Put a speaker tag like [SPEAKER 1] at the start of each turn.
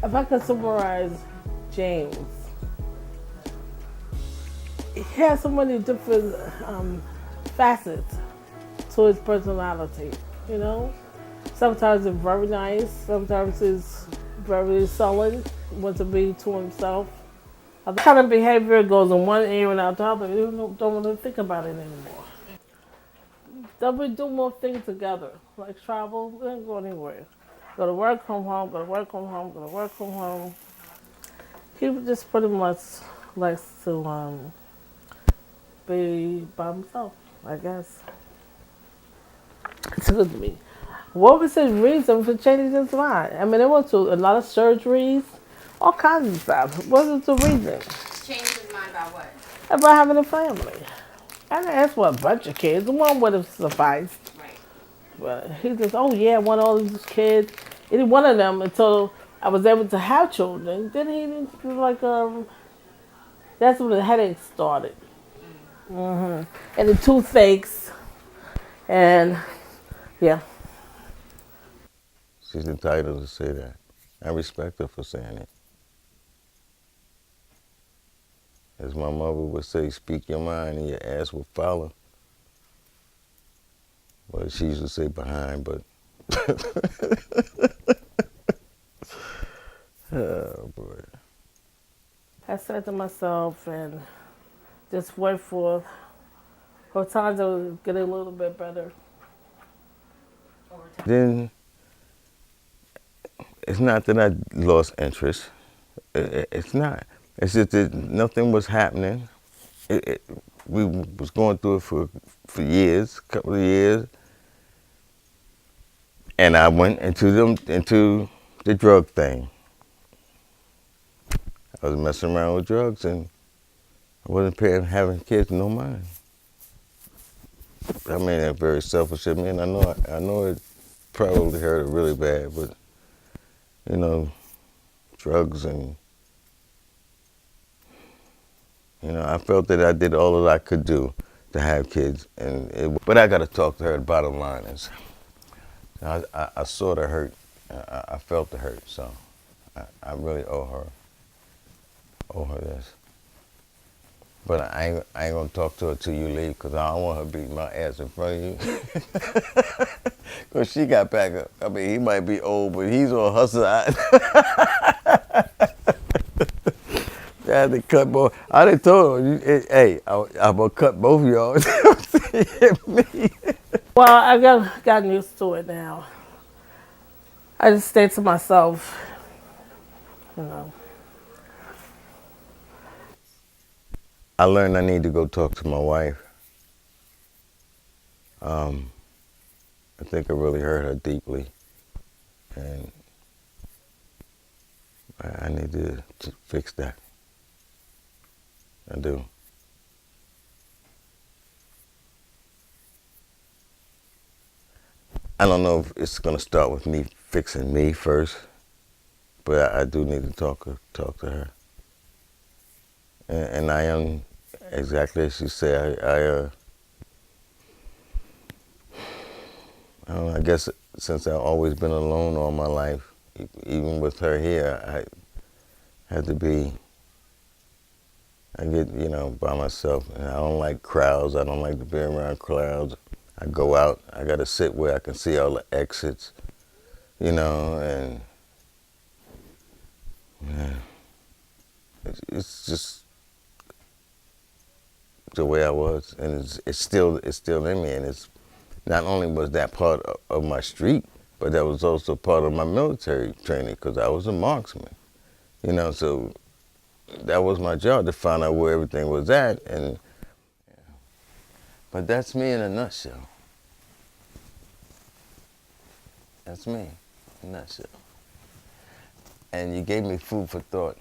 [SPEAKER 1] If I could summarize James, he has so many different facets to his personality. You know, sometimes it's very nice, sometimes it's very sullen, wants to be to himself. That kind of behavior goes in one ear and out the other. You don't want to think about it anymore. Then we do more things together, like travel. We don't go anywhere. Go to work, come home, go to work, come home, go to work, come home. He just pretty much likes to be by himself, I guess. Excuse me. What was his reason for changing his mind? I mean, they went to a lot of surgeries, all kinds of stuff. What was the reason?
[SPEAKER 2] Change his mind about what?
[SPEAKER 1] About having a family. I didn't ask for a bunch of kids. One would have sufficed.
[SPEAKER 2] Right.
[SPEAKER 1] But he just, oh yeah, I want all these kids. He didn't want them until I was able to have children. Then he didn't, like, that's when the headache started. And the toothaches. And yeah.
[SPEAKER 3] She's entitled to say that. I respect her for saying it. As my mother would say, speak your mind and your ass will follow. Well, she used to say behind, but. Oh, boy.
[SPEAKER 1] I said to myself and just wait for times to get a little bit better.
[SPEAKER 2] Over time.
[SPEAKER 3] Then, it's not that I lost interest. It's not. It's just that nothing was happening. We was going through it for years, a couple of years. And I went into the drug thing. I was messing around with drugs and I wasn't having kids no mind. I mean, that's very selfish of me, and I know it probably hurt her really bad, but you know, drugs and I felt that I did all that I could do to have kids, but I got to talk to her. The bottom line is, I saw the hurt, I felt the hurt, so I really owe her this. But I ain't gonna talk to her till you leave, because I don't want her beating my ass in front of you. Because she got back up. I mean, he might be old, but he's on her side. I had to cut both. I done told her, hey, I'm gonna cut both of y'all. Me.
[SPEAKER 1] Well, I gotten used to it now. I just stay to myself, you know.
[SPEAKER 3] I learned I need to go talk to my wife. I think I really hurt her deeply, and I need to fix that. I do. I don't know if it's gonna start with me fixing me first, but I do need to talk to her. And I am exactly as she said. I don't know, I guess since I've always been alone all my life, even with her here, I had to be. I get by myself, and I don't like crowds. I don't like to be around crowds. I go out. I got to sit where I can see all the exits, and yeah, it's just the way I was, and it's still in me, and it's not only was that part of my street, but that was also part of my military training because I was a marksman, so that was my job to find out where everything was at, and but that's me in a nutshell. That's me in a nutshell. And you gave me food for thought.